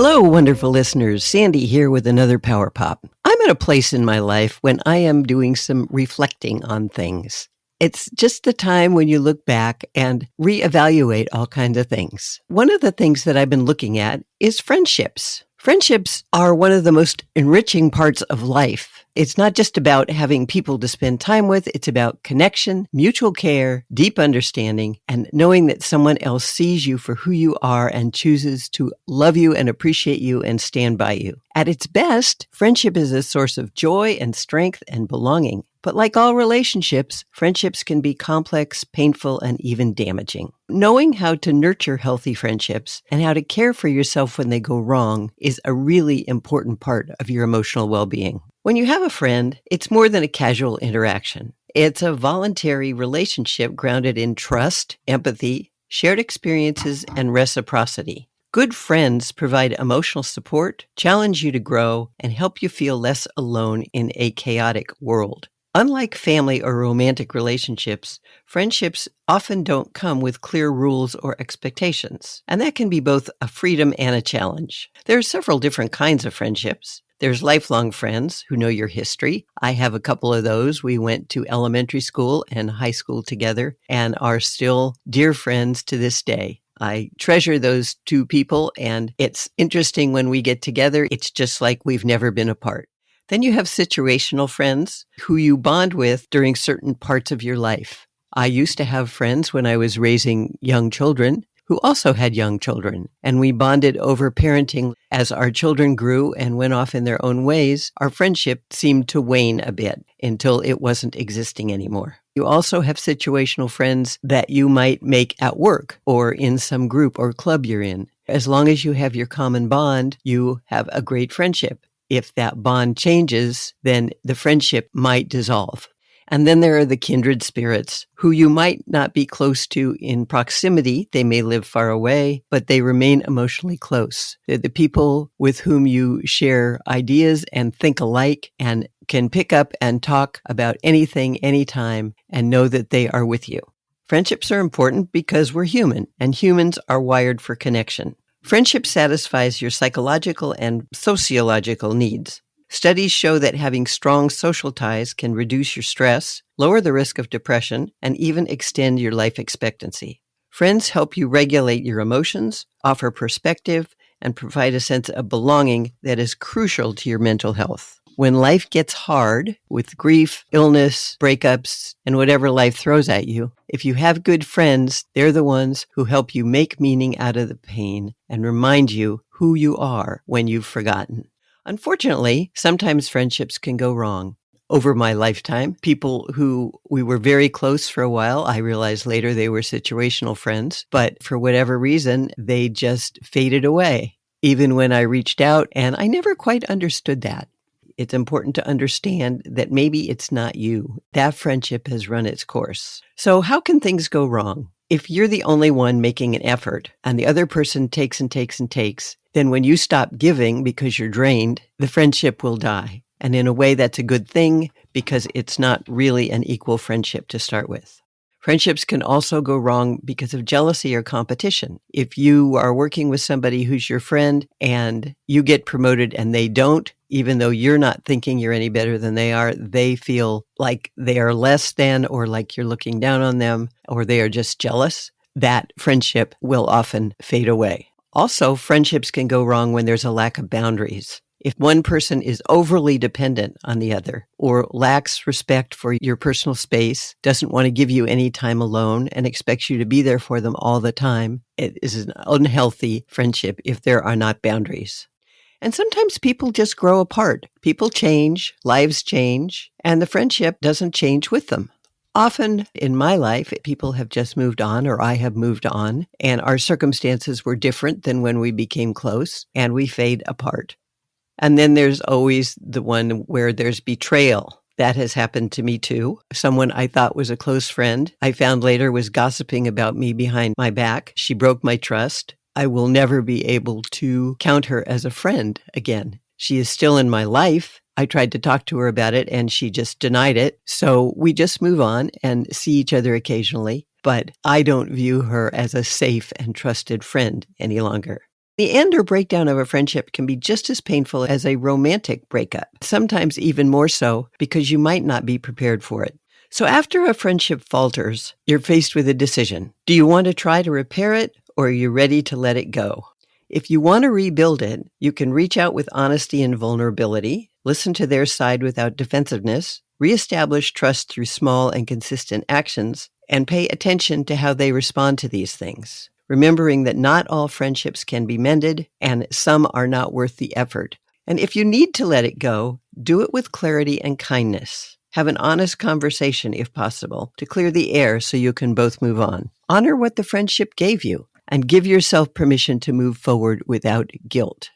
Hello, wonderful listeners. Sandy here with another Power Pop. I'm at a place in my life when I am doing some reflecting on things. It's just the time when you look back and reevaluate all kinds of things. One of the things that I've been looking at is friendships. Friendships are one of the most enriching parts of life. It's not just about having people to spend time with. It's about connection, mutual care, deep understanding, and knowing that someone else sees you for who you are and chooses to love you and appreciate you and stand by you. At its best, friendship is a source of joy and strength and belonging. But like all relationships, friendships can be complex, painful, and even damaging. Knowing how to nurture healthy friendships and how to care for yourself when they go wrong is a really important part of your emotional well-being. When you have a friend, it's more than a casual interaction. It's a voluntary relationship grounded in trust, empathy, shared experiences, and reciprocity. Good friends provide emotional support, challenge you to grow, and help you feel less alone in a chaotic world. Unlike family or romantic relationships, friendships often don't come with clear rules or expectations, and that can be both a freedom and a challenge. There are several different kinds of friendships. There's lifelong friends who know your history. I have a couple of those. We went to elementary school and high school together and are still dear friends to this day. I treasure those two people, and it's interesting when we get together. It's just like we've never been apart. Then you have situational friends who you bond with during certain parts of your life. I used to have friends when I was raising young children who also had young children, and we bonded over parenting. As our children grew and went off in their own ways, our friendship seemed to wane a bit until it wasn't existing anymore. You also have situational friends that you might make at work or in some group or club you're in. As long as you have your common bond, you have a great friendship. If that bond changes, then the friendship might dissolve. And then there are the kindred spirits who you might not be close to in proximity. They may live far away, but they remain emotionally close. They're the people with whom you share ideas and think alike and can pick up and talk about anything, anytime, and know that they are with you. Friendships are important because we're human, and humans are wired for connection. Friendship satisfies your psychological and sociological needs. Studies show that having strong social ties can reduce your stress, lower the risk of depression, and even extend your life expectancy. Friends help you regulate your emotions, offer perspective, and provide a sense of belonging that is crucial to your mental health. When life gets hard with grief, illness, breakups, and whatever life throws at you, if you have good friends, they're the ones who help you make meaning out of the pain and remind you who you are when you've forgotten. Unfortunately, sometimes friendships can go wrong. Over my lifetime, people who we were very close for a while, I realized later they were situational friends, but for whatever reason, they just faded away, even when I reached out, and I never quite understood that. It's important to understand that maybe it's not you. That friendship has run its course. So how can things go wrong? If you're the only one making an effort and the other person takes and takes and takes, then when you stop giving because you're drained, the friendship will die. And in a way, that's a good thing because it's not really an equal friendship to start with. Friendships can also go wrong because of jealousy or competition. If you are working with somebody who's your friend and you get promoted and they don't, even though you're not thinking you're any better than they are, they feel like they are less than or like you're looking down on them or they are just jealous, that friendship will often fade away. Also, friendships can go wrong when there's a lack of boundaries. If one person is overly dependent on the other or lacks respect for your personal space, doesn't want to give you any time alone and expects you to be there for them all the time, it is an unhealthy friendship if there are not boundaries. And sometimes people just grow apart. People change, lives change, and the friendship doesn't change with them. Often in my life, people have just moved on or I have moved on, and our circumstances were different than when we became close, and we fade apart. And then there's always the one where there's betrayal. That has happened to me too. Someone I thought was a close friend, I found later was gossiping about me behind my back. She broke my trust. I will never be able to count her as a friend again. She is still in my life. I tried to talk to her about it and she just denied it. So we just move on and see each other occasionally. But I don't view her as a safe and trusted friend any longer. The end or breakdown of a friendship can be just as painful as a romantic breakup, sometimes even more so because you might not be prepared for it. So after a friendship falters, you're faced with a decision. Do you want to try to repair it, or are you ready to let it go? If you want to rebuild it, you can reach out with honesty and vulnerability, listen to their side without defensiveness, reestablish trust through small and consistent actions, and pay attention to how they respond to these things, remembering that not all friendships can be mended and some are not worth the effort. And if you need to let it go, do it with clarity and kindness. Have an honest conversation, if possible, to clear the air so you can both move on. Honor what the friendship gave you and give yourself permission to move forward without guilt.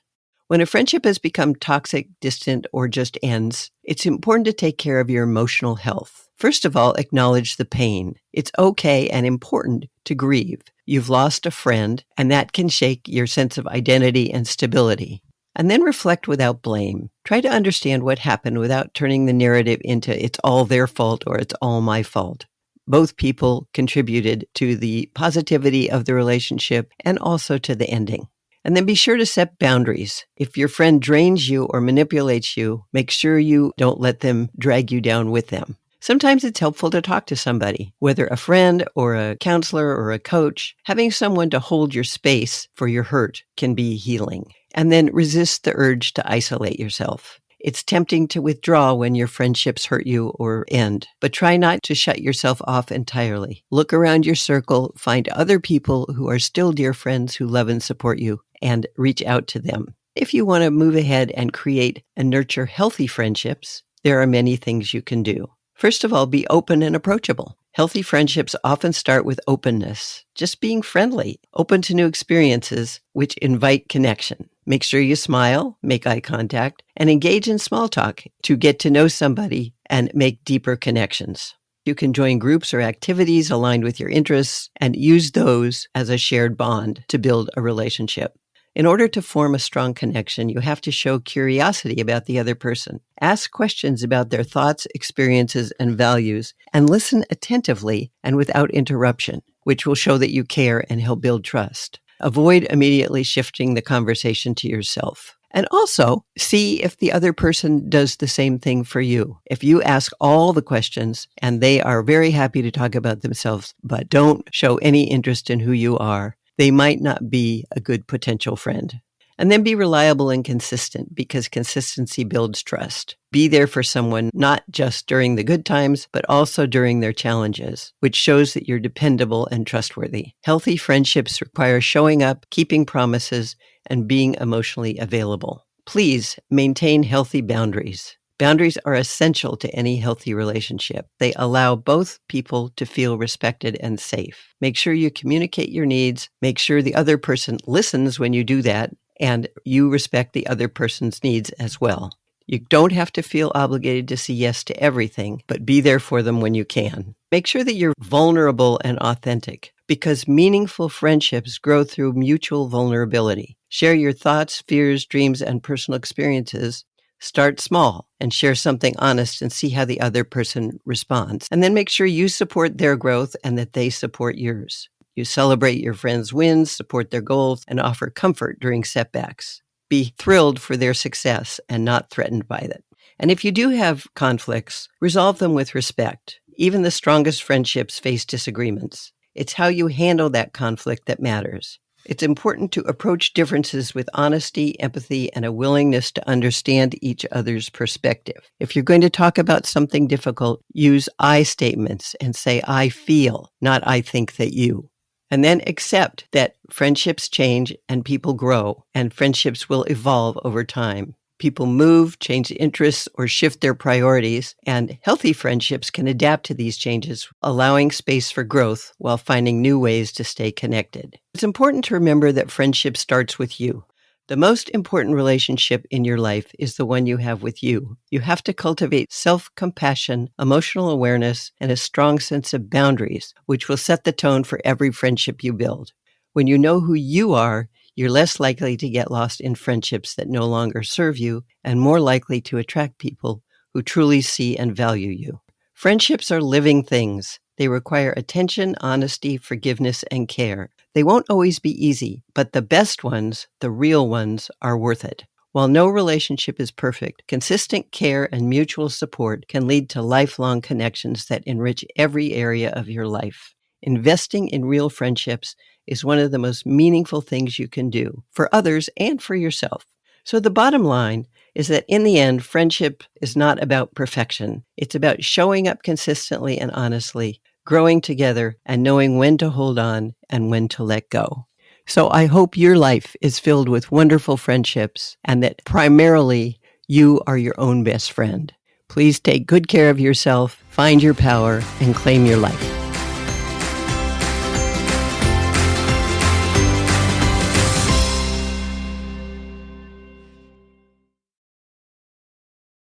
When a friendship has become toxic, distant, or just ends, it's important to take care of your emotional health. First of all, acknowledge the pain. It's okay and important to grieve. You've lost a friend, and that can shake your sense of identity and stability. And then reflect without blame. Try to understand what happened without turning the narrative into it's all their fault or it's all my fault. Both people contributed to the positivity of the relationship and also to the ending. And then be sure to set boundaries. If your friend drains you or manipulates you, make sure you don't let them drag you down with them. Sometimes it's helpful to talk to somebody, whether a friend or a counselor or a coach. Having someone to hold your space for your hurt can be healing. And then resist the urge to isolate yourself. It's tempting to withdraw when your friendships hurt you or end, but try not to shut yourself off entirely. Look around your circle, find other people who are still dear friends who love and support you, and reach out to them. If you want to move ahead and create and nurture healthy friendships, there are many things you can do. First of all, be open and approachable. Healthy friendships often start with openness, just being friendly, open to new experiences, which invite connection. Make sure you smile, make eye contact, and engage in small talk to get to know somebody and make deeper connections. You can join groups or activities aligned with your interests and use those as a shared bond to build a relationship. In order to form a strong connection, you have to show curiosity about the other person. Ask questions about their thoughts, experiences, and values, and listen attentively and without interruption, which will show that you care and help build trust. Avoid immediately shifting the conversation to yourself. And also, see if the other person does the same thing for you. If you ask all the questions and they are very happy to talk about themselves, but don't show any interest in who you are, they might not be a good potential friend. And then be reliable and consistent, because consistency builds trust. Be there for someone, not just during the good times, but also during their challenges, which shows that you're dependable and trustworthy. Healthy friendships require showing up, keeping promises, and being emotionally available. Please maintain healthy boundaries. Boundaries are essential to any healthy relationship. They allow both people to feel respected and safe. Make sure you communicate your needs. Make sure the other person listens when you do that, and you respect the other person's needs as well. You don't have to feel obligated to say yes to everything, but be there for them when you can. Make sure that you're vulnerable and authentic, because meaningful friendships grow through mutual vulnerability. Share your thoughts, fears, dreams, and personal experiences. Start small and share something honest and see how the other person responds. And then make sure you support their growth and that they support yours. You celebrate your friends' wins, support their goals, and offer comfort during setbacks. Be thrilled for their success and not threatened by it. And if you do have conflicts, resolve them with respect. Even the strongest friendships face disagreements. It's how you handle that conflict that matters. It's important to approach differences with honesty, empathy, and a willingness to understand each other's perspective. If you're going to talk about something difficult, use I statements and say, I feel, not I think that you. And then accept that friendships change and people grow, and friendships will evolve over time. People move, change interests, or shift their priorities, and healthy friendships can adapt to these changes, allowing space for growth while finding new ways to stay connected. It's important to remember that friendship starts with you. The most important relationship in your life is the one you have with you. You have to cultivate self-compassion, emotional awareness, and a strong sense of boundaries, which will set the tone for every friendship you build. When you know who you are, you're less likely to get lost in friendships that no longer serve you and more likely to attract people who truly see and value you. Friendships are living things. They require attention, honesty, forgiveness, and care. They won't always be easy, but the best ones, the real ones, are worth it. While no relationship is perfect, consistent care and mutual support can lead to lifelong connections that enrich every area of your life. Investing in real friendships is one of the most meaningful things you can do for others and for yourself. So the bottom line is that in the end, friendship is not about perfection. It's about showing up consistently and honestly, growing together, and knowing when to hold on and when to let go. So I hope your life is filled with wonderful friendships and that primarily you are your own best friend. Please take good care of yourself, find your power, and claim your life.